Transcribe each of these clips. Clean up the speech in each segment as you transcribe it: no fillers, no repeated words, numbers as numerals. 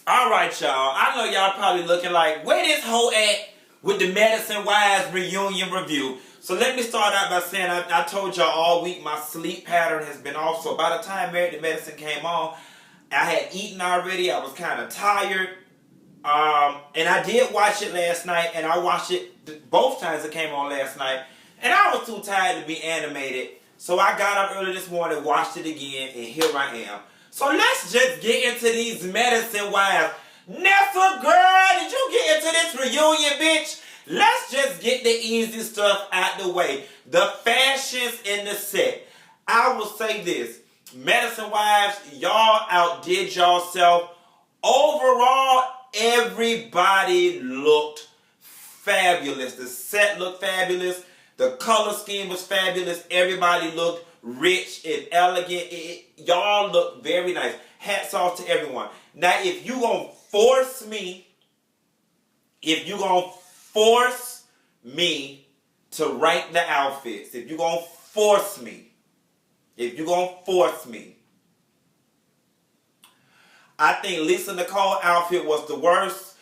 Alright, y'all. I know y'all probably looking like, where this hoe at with the Medicine Wives reunion review? So let me start out by saying I told y'all all week my sleep pattern has been off. So by the time Married to Medicine came on, I had eaten already. I was kind of tired. And I did watch it last night, and I watched it both times it came on last night. And I was too tired to be animated. So I got up early this morning, watched it again, and here I am. So let's just get into these Medicine Wives. Nessa, girl, did you get into this reunion, bitch? Let's just get the easy stuff out the way. The fashions in the set. I will say this. Medicine Wives, y'all outdid yourself. Overall, everybody looked fabulous. The set looked fabulous. The color scheme was fabulous. Everybody looked rich and elegant. Y'all look very nice. Hats off to everyone. Now, if you gonna force me to rank the outfits, if you gonna force me, I think Lisa Nicole outfit was the worst.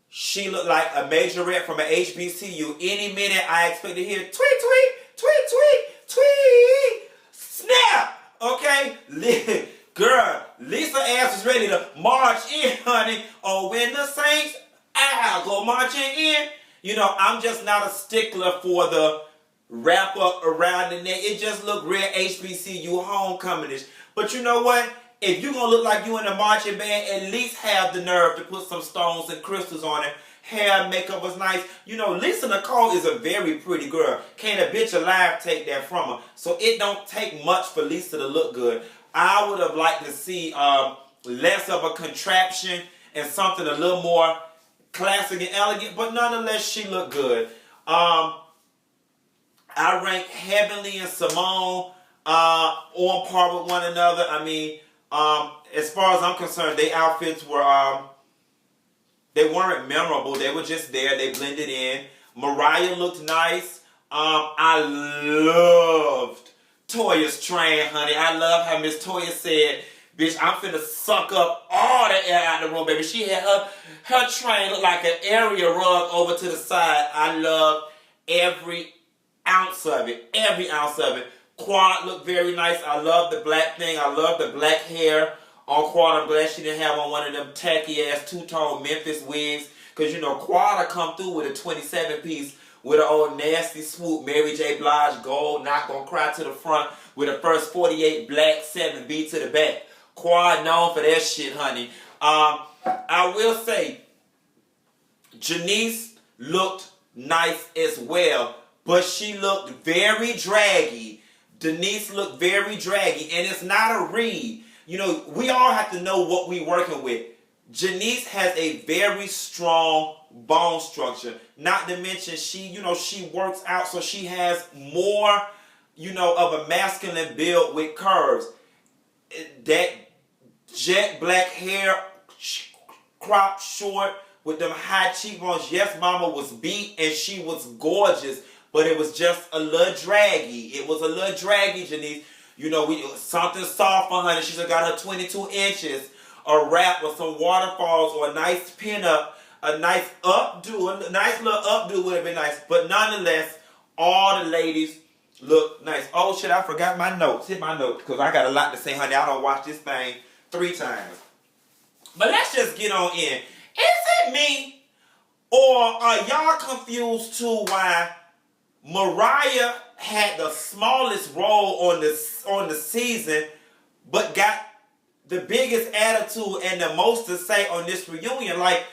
She looked like a majorette from an HBCU. Any minute I expect to hear tweet, tweet, tweet, tweet, tweet, snap. Okay? Girl, Lisa ass was ready to march in, honey. Oh, when the Saints go marching in. You know, I'm just not a stickler for the wrap up around the neck. It just looked real HBCU homecoming-ish. But you know what? If you're going to look like you in a marching band, at least have the nerve to put some stones and crystals on it. Hair, makeup was nice. You know, Lisa Nicole is a very pretty girl. Can't a bitch alive take that from her. So it don't take much for Lisa to look good. I would have liked to see less of a contraption and something a little more classic and elegant. But nonetheless, she looked good. I rank Heavenly and Simone on par with one another. I mean, as far as I'm concerned, their outfits were, they weren't memorable. They were just there. They blended in. Mariah looked nice. I loved Toya's train, honey. I love how Miss Toya said, bitch, I'm finna suck up all the air out of the room, baby. She had her train look like an area rug over to the side. I love every ounce of it. Every ounce of it. Quad looked very nice. I love the black thing. I love the black hair on Quad. I'm glad she didn't have on one of them tacky ass two-tone Memphis wigs. Because you know, Quad come through with a 27-piece with an old nasty swoop Mary J. Blige gold, not gonna cry to the front with a first 48 black 7B to the back. Quad known for that shit, honey. I will say, Janice looked nice as well, but she looked very draggy. Denise looked very draggy, and it's not a read. You know, we all have to know what we're working with. Janice has a very strong bone structure. Not to mention, she works out, so she has more, of a masculine build with curves. That jet black hair, cropped short, with them high cheekbones. Yes, mama was beat, and she was gorgeous. But it was just a little draggy. It was a little draggy, Janice. Something soft for her. She's got her 22 inches. A wrap with some waterfalls or a nice pin-up. A nice updo. A nice little updo would have been nice. But nonetheless, all the ladies look nice. Oh, shit, I forgot my notes. Hit my notes. Because I got a lot to say, honey. I don't watch this thing 3 times. But let's just get on in. Is it me? Or are y'all confused too why Mariah had the smallest role on the season, but got the biggest attitude and the most to say on this reunion? Like,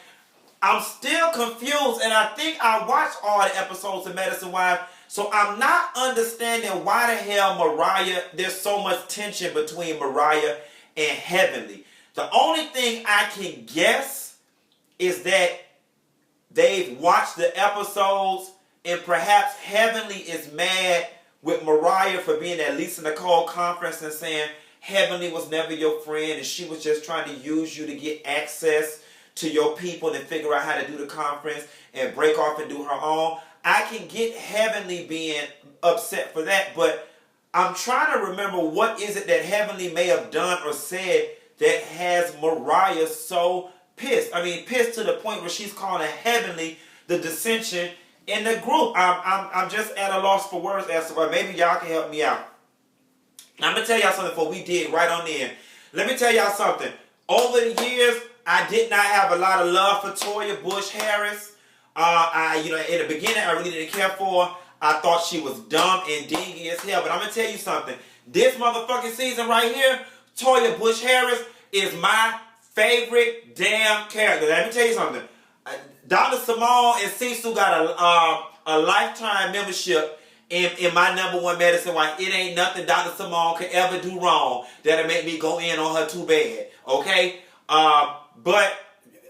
I'm still confused, and I think I watched all the episodes of Medicine Wives, so I'm not understanding why the hell there's so much tension between Mariah and Heavenly. The only thing I can guess is that they've watched the episodes, and perhaps Heavenly is mad with Mariah for being at Lisa Nicole conference and saying Heavenly was never your friend and she was just trying to use you to get access to your people and figure out how to do the conference and break off and do her own. I can get Heavenly being upset for that, but I'm trying to remember what is it that Heavenly may have done or said that has Mariah so pissed. I mean, pissed to the point where she's calling Heavenly the dissension in the group. I'm just at a loss for words as to why. Maybe y'all can help me out. I'm going to tell y'all something before we dig right on in. Let me tell y'all something. Over the years, I did not have a lot of love for Toya Bush Harris. In the beginning, I really didn't care for her. I thought she was dumb and dingy as hell. But I'm going to tell you something. This motherfucking season right here, Toya Bush Harris is my favorite damn character. Let me tell you something. Dr. Simone and Cecil got a lifetime membership in my number one medicine. Why it ain't nothing Dr. Simone could ever do wrong that'll make me go in on her too bad. Okay? But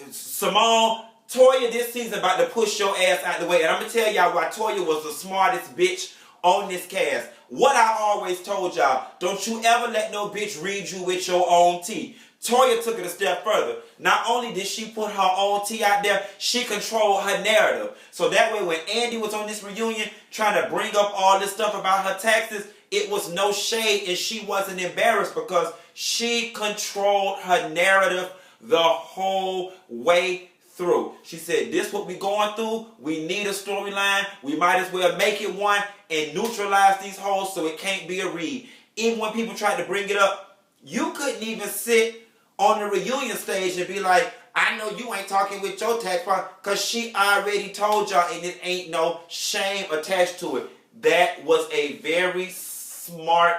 Simone, Toya this season about to push your ass out the way. And I'm going to tell y'all why Toya was the smartest bitch on this cast. What I always told y'all, don't you ever let no bitch read you with your own tea. Toya took it a step further. Not only did she put her own tea out there, she controlled her narrative. So that way when Andy was on this reunion trying to bring up all this stuff about her taxes, it was no shade and she wasn't embarrassed because she controlled her narrative the whole way through. She said, this what we going through. We need a storyline. We might as well make it one and neutralize these hoes so it can't be a read. Even when people tried to bring it up, you couldn't even sit on the reunion stage and be like, I know you ain't talking with your tax partner because she already told y'all and it ain't no shame attached to it. That was a very smart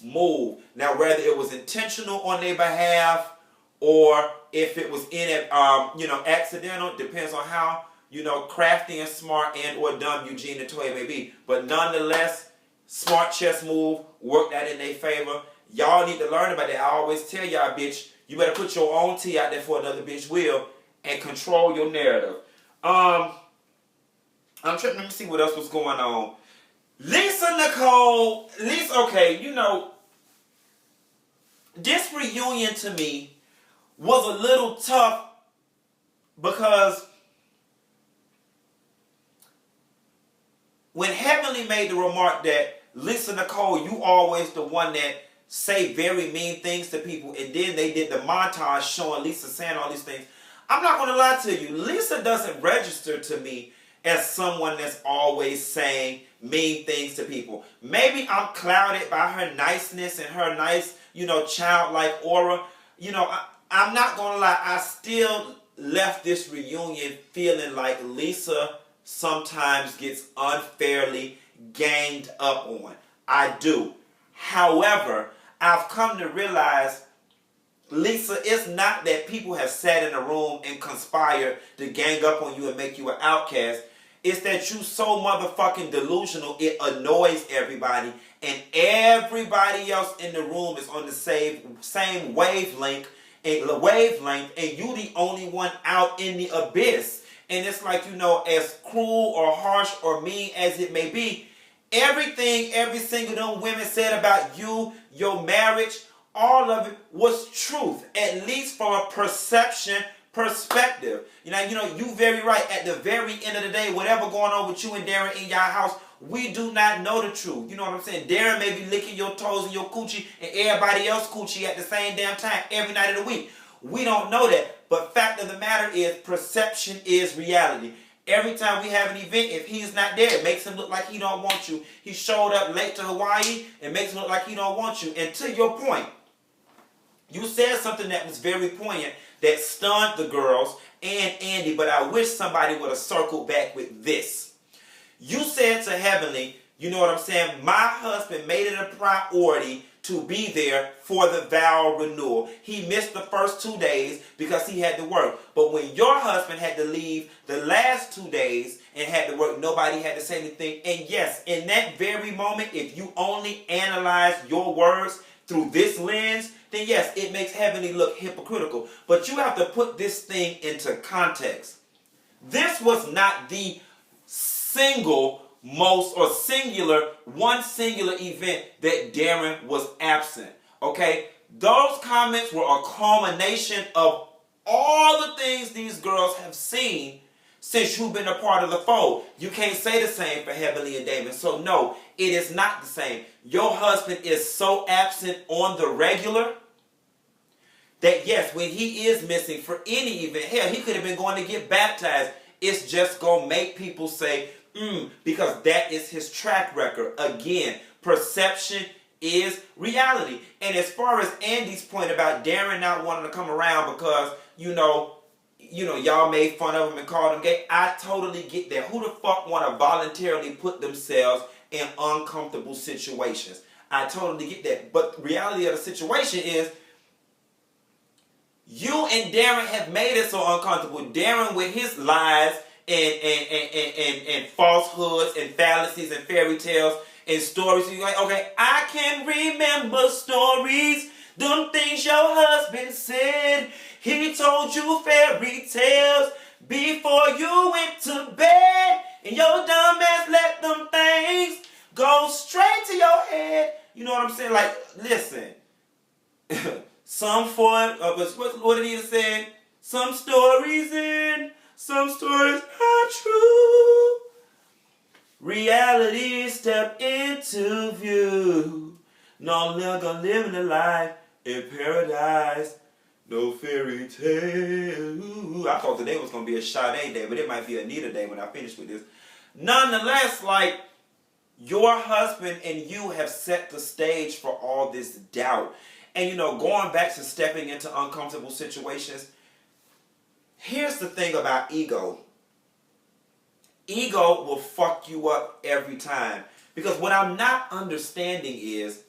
move. Now, whether it was intentional on their behalf or if it was accidental, depends on how, crafty and smart and or dumb Eugene and Toya may be. But nonetheless, smart chess move, worked that in their favor. Y'all need to learn about that. I always tell y'all, bitch, you better put your own tea out there for another bitch will and control your narrative. I'm trying to see what else was going on. Nicole, okay, this reunion to me was a little tough because when Heavenly made the remark that Lisa Nicole, you always the one that say very mean things to people, and then they did the montage showing Lisa saying all these things. I'm not going to lie to you. Lisa doesn't register to me as someone that's always saying mean things to people. Maybe I'm clouded by her niceness and her nice, childlike aura. I'm not going to lie. I still left this reunion feeling like Lisa sometimes gets unfairly ganged up on. I do. However, I've come to realize, Lisa, it's not that people have sat in a room and conspired to gang up on you and make you an outcast. It's that you so motherfucking delusional, it annoys everybody, and everybody else in the room is on the same wavelength, and you the only one out in the abyss. And it's like, as cruel or harsh or mean as it may be, everything every single them women said about you, your marriage, all of it was truth, at least from a perception perspective. You very right. At the very end of the day, whatever going on with you and Darren in your house, we do not know the truth. You know what I'm saying? Darren may be licking your toes and your coochie and everybody else coochie at the same damn time every night of the week. We don't know that. But fact of the matter is, perception is reality. Every time we have an event, if he's not there, it makes him look like he don't want you. He showed up late to Hawaii, it makes him look like he don't want you. And to your point, you said something that was very poignant that stunned the girls and Andy, but I wish somebody would have circled back with this. You said to Heavenly, you know what I'm saying, my husband made it a priority to be there for the vow renewal. He missed the first 2 days because he had to work. But when your husband had to leave the last 2 days and had to work, nobody had to say anything. And yes, in that very moment, if you only analyze your words through this lens, then yes, it makes Heavenly look hypocritical. But you have to put this thing into context. This was not the one singular event that Darren was absent. Okay? Those comments were a culmination of all the things these girls have seen since you've been a part of the fold. You can't say the same for Heavenly and Damon. So no, it is not the same. Your husband is so absent on the regular. that yes, when he is missing for any event, hell, he could have been going to get baptized. It's just going to make people say, because that is his track record. Again, perception is reality. And as far as Andy's point about Darren not wanting to come around because, y'all made fun of him and called him gay, I totally get that. Who the fuck want to voluntarily put themselves in uncomfortable situations? I totally get that. But the reality of the situation is, you and Darren have made it so uncomfortable. Darren with his lies and falsehoods and fallacies and fairy tales and stories. So you're like, okay, I can remember stories, them things your husband said. He told you fairy tales before you went to bed, and your dumb ass let them things go straight to your head. You know what I'm saying? Like, listen. What did he say? Some stories in, some stories are true. Reality step into view. No longer living a life in paradise. No fairy tale. I thought today was going to be a Sade day, but it might be a Anita day when I finish with this. Nonetheless, like, your husband and you have set the stage for all this doubt. And, going back to stepping into uncomfortable situations, here's the thing about ego. Ego will fuck you up every time. Because what I'm not understanding is,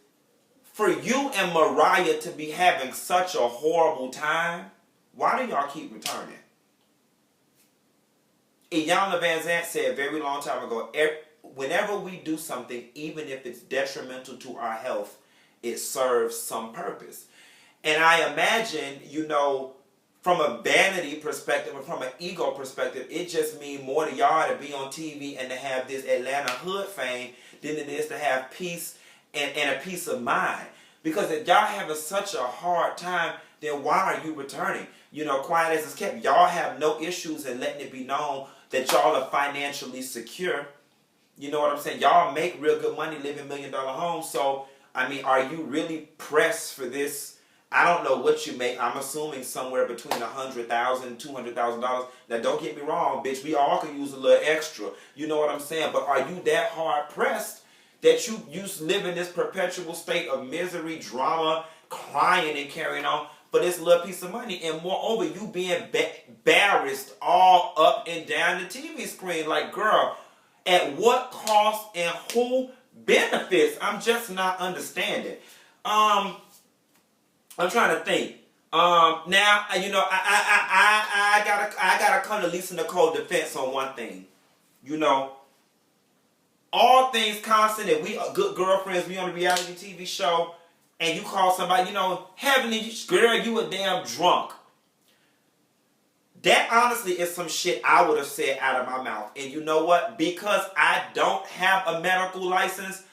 for you and Mariah to be having such a horrible time, why do y'all keep returning? Iyanla Vanzant said a very long time ago, whenever we do something, even if it's detrimental to our health, it serves some purpose. And I imagine, from a vanity perspective or from an ego perspective, it just means more to y'all to be on TV and to have this Atlanta hood fame than it is to have peace and a peace of mind. Because if y'all having such a hard time, then why are you returning? Quiet as it's kept, y'all have no issues in letting it be known that y'all are financially secure. You know what I'm saying? Y'all make real good money living $1 million homes. So, are you really pressed for this? I don't know what you make. I'm assuming somewhere between $100,000, $200,000. Now, don't get me wrong, bitch. We all can use a little extra. You know what I'm saying? But are you that hard pressed that you live in this perpetual state of misery, drama, crying and carrying on for this little piece of money? And moreover, you being embarrassed all up and down the TV screen. Like, girl, at what cost and who benefits? I'm just not understanding. I'm trying to think. Now, I gotta come to Lisa Nicole's defense on one thing. All things constant, and we are good girlfriends, we on a reality TV show, and you call somebody, Heavenly, girl, you a damn drunk. That honestly is some shit I would have said out of my mouth. And you know what? Because I don't have a medical license,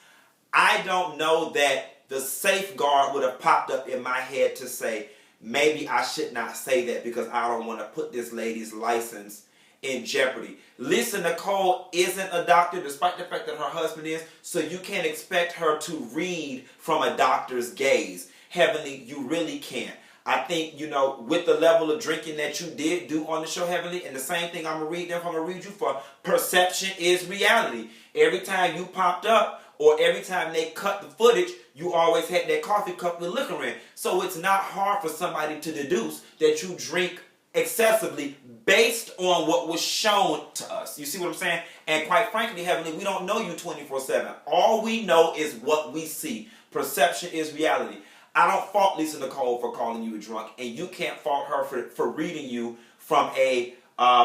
I don't know that the safeguard would have popped up in my head to say, maybe I should not say that because I don't want to put this lady's license in jeopardy. Lisa Nicole isn't a doctor, despite the fact that her husband is, so you can't expect her to read from a doctor's gaze. Heavenly, you really can't. I think, with the level of drinking that you did do on the show, Heavenly, and the same thing I'm going to read you for, perception is reality. Every time you popped up, or every time they cut the footage, you always had that coffee cup with liquor in. So it's not hard for somebody to deduce that you drink excessively based on what was shown to us. You see what I'm saying? And quite frankly, Heavenly, we don't know you 24/7. All we know is what we see. Perception is reality. I don't fault Lisa Nicole for calling you a drunk, and you can't fault her for reading you from a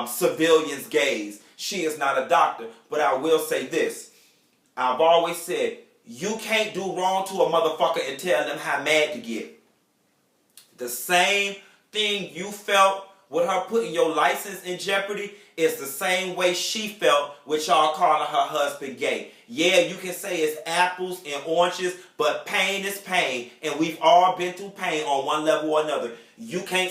civilian's gaze. She is not a doctor, but I will say this. I've always said, you can't do wrong to a motherfucker and tell them how mad to get. The same thing you felt with her putting your license in jeopardy it's the same way she felt with y'all calling her husband gay. Yeah, you can say it's apples and oranges, but pain is pain, and we've all been through pain on one level or another. You can't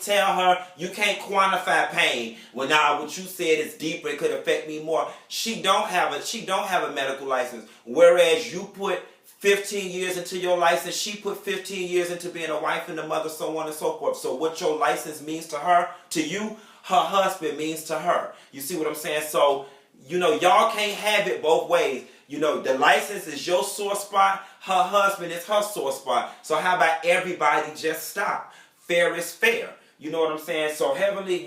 tell her, you can't quantify pain. Well, now what you said is deeper, it could affect me more. She don't have a medical license, whereas you put 15 years into your license, she put 15 years into being a wife and a mother, so on and so forth. So what your license means to her, to you, her husband means to her. You see what I'm saying? So, y'all can't have it both ways. The license is your sore spot, her husband is her sore spot. So how about everybody just stop? Fair is fair. You know what I'm saying? So Heavenly,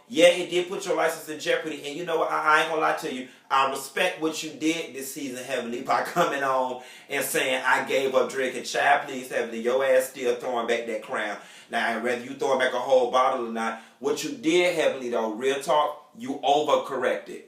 yeah, it did put your license in jeopardy. And you know what? I ain't gonna lie to you. I respect what you did this season, Heavenly, by coming on and saying, I gave up drinking. Child, please, Heavenly, your ass still throwing back that crown. Now, whether you throwing back a whole bottle or not, what you did, Heavenly, though, real talk, you overcorrected.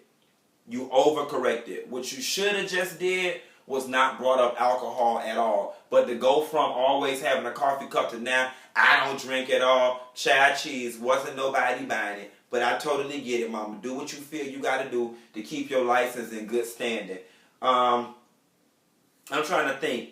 You overcorrected. What you should have just did was not brought up alcohol at all. But to go from always having a coffee cup to now, I don't drink at all. Child, cheese, wasn't nobody buying it. But I totally get it, Mama. Do what you feel you got to do to keep your license in good standing. I'm trying to think.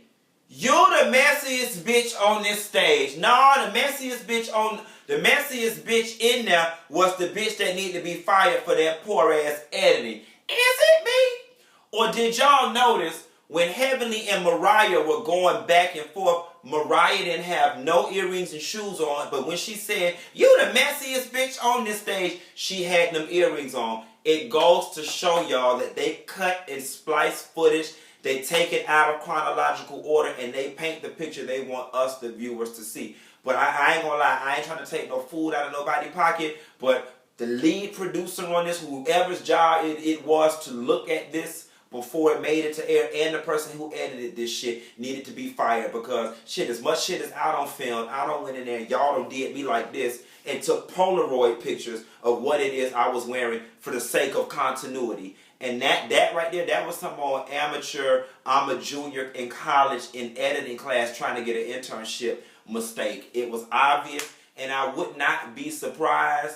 You the messiest bitch on this stage. No, the messiest bitch in there was the bitch that needed to be fired for that poor ass editing. Is it me? Or did y'all notice when Heavenly and Mariah were going back and forth, Mariah didn't have no earrings and shoes on, but when she said, you the messiest bitch on this stage, she had them earrings on. It goes to show y'all that they cut and splice footage, they take it out of chronological order, and they paint the picture they want us, the viewers, to see. But I ain't gonna lie, I ain't trying to take no food out of nobody's pocket, but the lead producer on this, whoever's job it was to look at this before it made it to air, and the person who edited this shit needed to be fired, because as much shit is out on film, I don't went in there and y'all done did me like this and took Polaroid pictures of what it is I was wearing for the sake of continuity. And that right there, that was some more amateur, I'm a junior in college in editing class trying to get an internship mistake. It was obvious, and I would not be surprised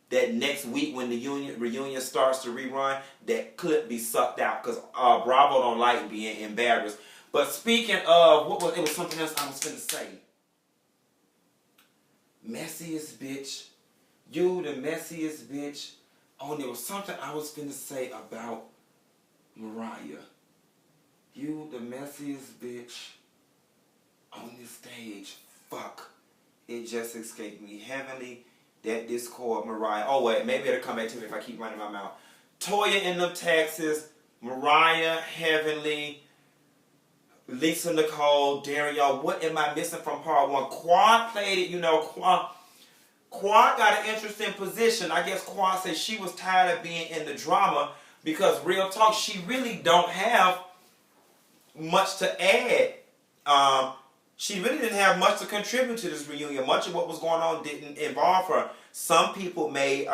that next week when the reunion starts to rerun, that clip be sucked out, because Bravo don't like being embarrassed. But speaking of, it was something else I was finna say. Messiest bitch. You the messiest bitch. Oh, there was something I was finna say about Mariah. You the messiest bitch on this stage. Fuck. It just escaped me. Heavenly, that Discord, Mariah. Oh, wait, maybe it'll come back to me if I keep running my mouth. Toya in them Texas, Mariah, Heavenly, Lisa, Nicole, Dario. What am I missing from part one? Quad played it, Quad got an interesting position. I guess Quad said she was tired of being in the drama, because real talk, she really don't have much to add. She really didn't have much to contribute to this reunion. Much of what was going on didn't involve her. Some people may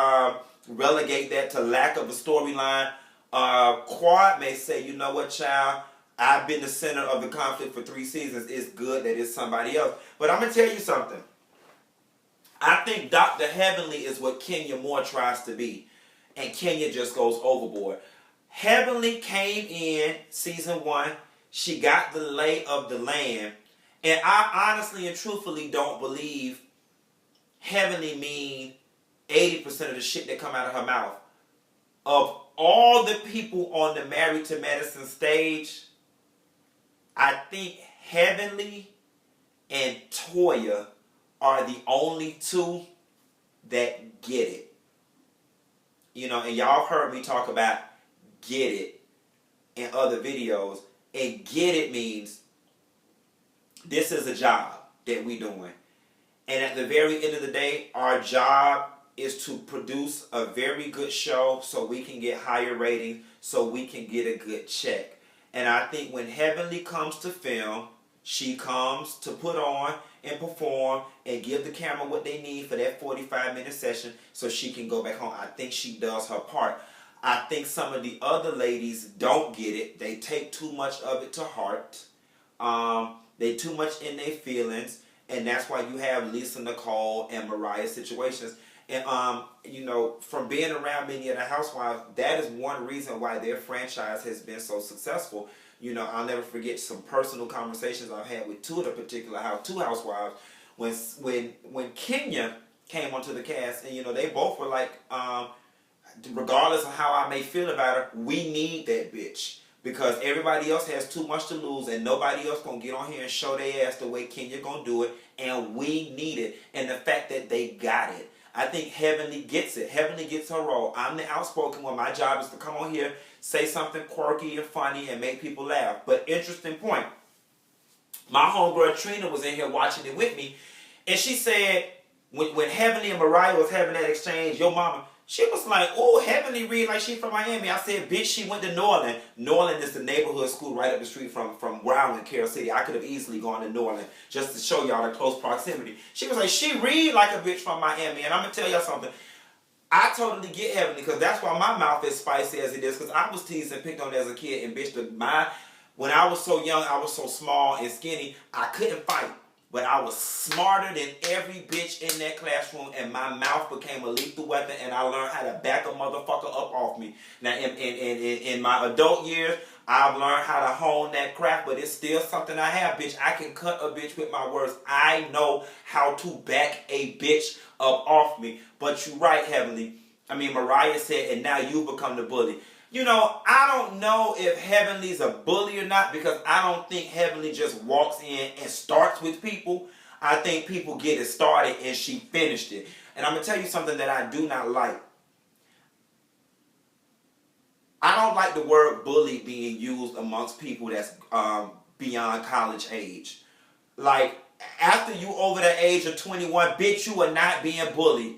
relegate that to lack of a storyline. Quad may say, you know what, child, I've been the center of the conflict for 3 seasons. It's good that it's somebody else. But I'm going to tell you something. I think Dr. Heavenly is what Kenya Moore tries to be. And Kenya just goes overboard. Heavenly came in season 1. She got the lay of the land. And I honestly and truthfully don't believe Heavenly mean 80% of the shit that come out of her mouth. Of all the people on the Married to Medicine stage, I think Heavenly and Toya are the only two that get it. And y'all heard me talk about get it in other videos. And get it means this is a job that we doing. And at the very end of the day, our job is to produce a very good show so we can get higher ratings, so we can get a good check. And I think when Heavenly comes to film, she comes to put on and perform and give the camera what they need for that 45-minute session so she can go back home. I think she does her part. I think some of the other ladies don't get it. They take too much of it to heart. They too much in their feelings. And that's why you have Lisa, Nicole, and Mariah situations. And you know, from being around many of the housewives, that is one reason why their franchise has been so successful. You know, I'll never forget some personal conversations I've had with two of the particular two housewives when Kenya came onto the cast, and you know, they both were like, regardless of how I may feel about her, we need that bitch. Because everybody else has too much to lose and nobody else gonna get on here and show their ass the way Kenya gonna do it, and we need it. And the fact that they got it. I think Heavenly gets it. Heavenly gets her role. I'm the outspoken one. My job is to come on here, say something quirky and funny and make people laugh. But interesting point. My homegirl Trina was in here watching it with me, and she said when Heavenly and Mariah was having that exchange, your mama, she was like, oh, Heavenly read like she from Miami. I said, bitch, she went to Norland. Norland is the neighborhood school right up the street from where I went, Carroll City. I could have easily gone to Norland just to show y'all the close proximity. She was like, she read like a bitch from Miami. And I'm going to tell y'all something. I totally get Heavenly, because that's why my mouth is spicy as it is, because I was teased and picked on as a kid. And bitch, when I was so young, I was so small and skinny, I couldn't fight. But I was smarter than every bitch in that classroom, and my mouth became a lethal weapon, and I learned how to back a motherfucker up off me. Now, in my adult years, I've learned how to hone that craft, but it's still something I have, bitch. I can cut a bitch with my words. I know how to back a bitch up off me. But you're right, Heavenly. I mean, Mariah said, and now you become the bully. You know, I don't know if Heavenly's a bully or not, because I don't think Heavenly just walks in and starts with people. I think people get it started and she finished it. And I'm going to tell you something that I do not like. I don't like the word bully being used amongst people that's beyond college age. Like, after you over the age of 21, bitch, you are not being bullied.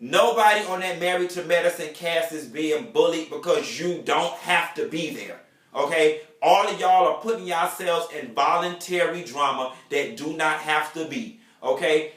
Nobody on that Married to Medicine cast is being bullied, because you don't have to be there. Okay? All of y'all are putting yourselves in voluntary drama that do not have to be. Okay?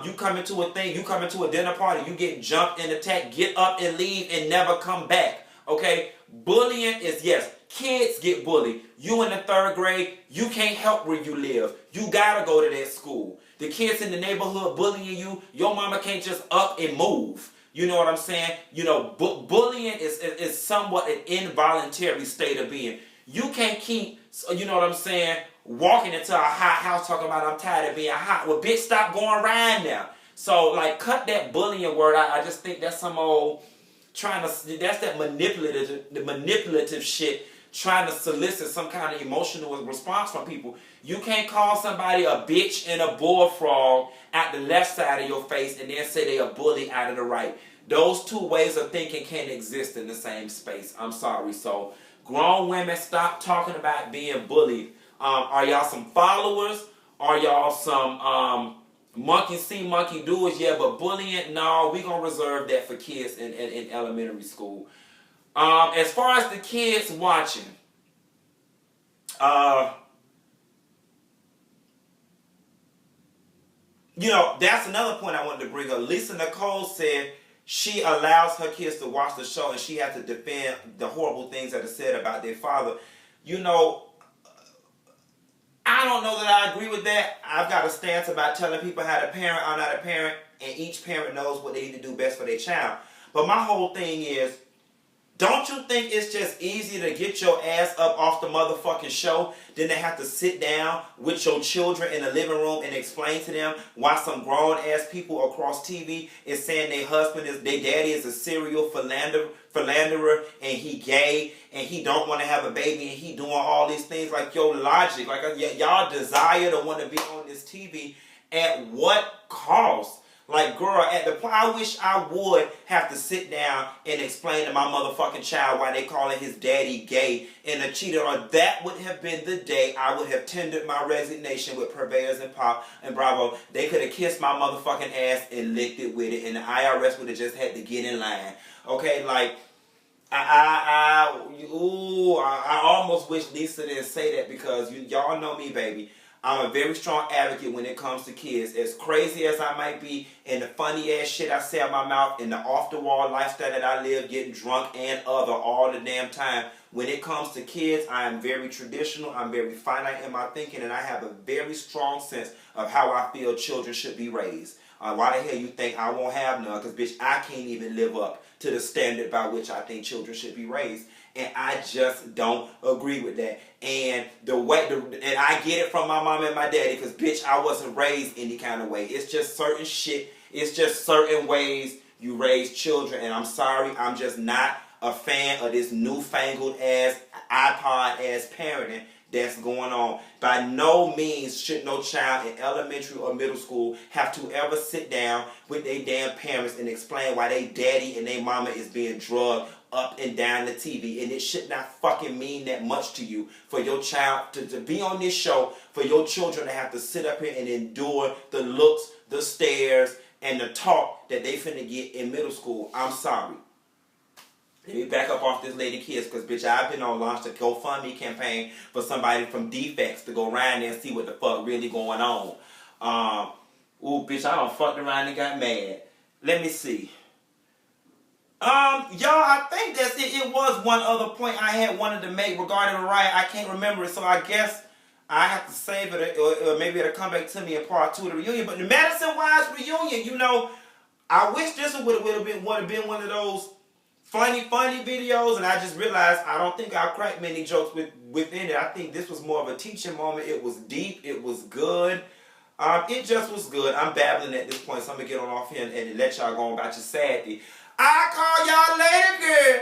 You come into a thing, you come into a dinner party, you get jumped and attacked, get up and leave and never come back. Okay? Bullying is, yes, kids get bullied. You in the 3rd grade, you can't help where you live. You gotta go to that school. The kids in the neighborhood bullying you, your mama can't just up and move. You know what I'm saying? You know, bullying is somewhat an involuntary state of being. You can't keep, you know what I'm saying, walking into a hot house talking about I'm tired of being hot. Well, bitch, stop going around now. So, like, cut that bullying word. I just think that's some old that's that manipulative shit, trying to solicit some kind of emotional response from people. You can't call somebody a bitch and a bullfrog at the left side of your face and then say they a bully out of the right. Those two ways of thinking can't exist in the same space. I'm sorry. So, grown women, stop talking about being bullied. Are y'all some followers? Are y'all some monkey see, monkey doers? Yeah, but bullying, no, we gonna reserve that for kids in elementary school. As far as the kids watching, you know, that's another point I wanted to bring up. Lisa Nicole said she allows her kids to watch the show and she has to defend the horrible things that are said about their father. You know, I don't know that I agree with that. I've got a stance about telling people how to parent. I'm not a parent, and each parent knows what they need to do best for their child. But my whole thing is, don't you think it's just easy to get your ass up off the motherfucking show than to have to sit down with your children in the living room and explain to them why some grown-ass people across TV is saying their daddy is a serial philanderer and he gay and he don't want to have a baby and he doing all these things? Like, your logic, like, y'all desire to want to be on this TV at what cost? Like, girl, I wish I would have to sit down and explain to my motherfucking child why they calling his daddy gay and a cheater. Or that would have been the day I would have tendered my resignation with Purveyors and Pop and Bravo. They could have kissed my motherfucking ass and licked it with it, and the IRS would have just had to get in line. Okay, like, I almost wish Lisa didn't say that, because y'all know me, baby. I'm a very strong advocate when it comes to kids. As crazy as I might be, and the funny ass shit I say out my mouth, and the off the wall lifestyle that I live, getting drunk and other all the damn time, when it comes to kids, I am very traditional, I'm very finite in my thinking, and I have a very strong sense of how I feel children should be raised. Why the hell you think I won't have none? Because, bitch, I can't even live up to the standard by which I think children should be raised. And I just don't agree with that. And and I get it from my mom and my daddy, because, bitch, I wasn't raised any kind of way. It's just certain shit. It's just certain ways you raise children. And I'm sorry, I'm just not a fan of this newfangled ass iPod ass parenting that's going on. By no means should no child in elementary or middle school have to ever sit down with their damn parents and explain why they daddy and their mama is being drugged up and down the TV. And it should not fucking mean that much to you for your child to be on this show, for your children to have to sit up here and endure the looks, the stares, and the talk that they finna get in middle school. I'm sorry. Let me back up off this lady kiss, because, bitch, I've been on launch a GoFundMe campaign for somebody from Defects to go around there and see what the fuck really going on. Ooh, bitch, I done fucked around and got mad. Let me see. Y'all, I think that's it. It was one other point I had wanted to make regarding Mariah. I can't remember it, so I guess I have to save it, or maybe it'll come back to me in part 2 of the reunion. But the Madison Wise reunion, you know, I wish this would have been one of those funny videos, and I just realized I don't think I cracked many jokes within it. I think this was more of a teaching moment. It was deep. It was good. It just was good. I'm babbling at this point, so I'm going to get on off here and let y'all go on about your Saturday. I call y'all later, girl.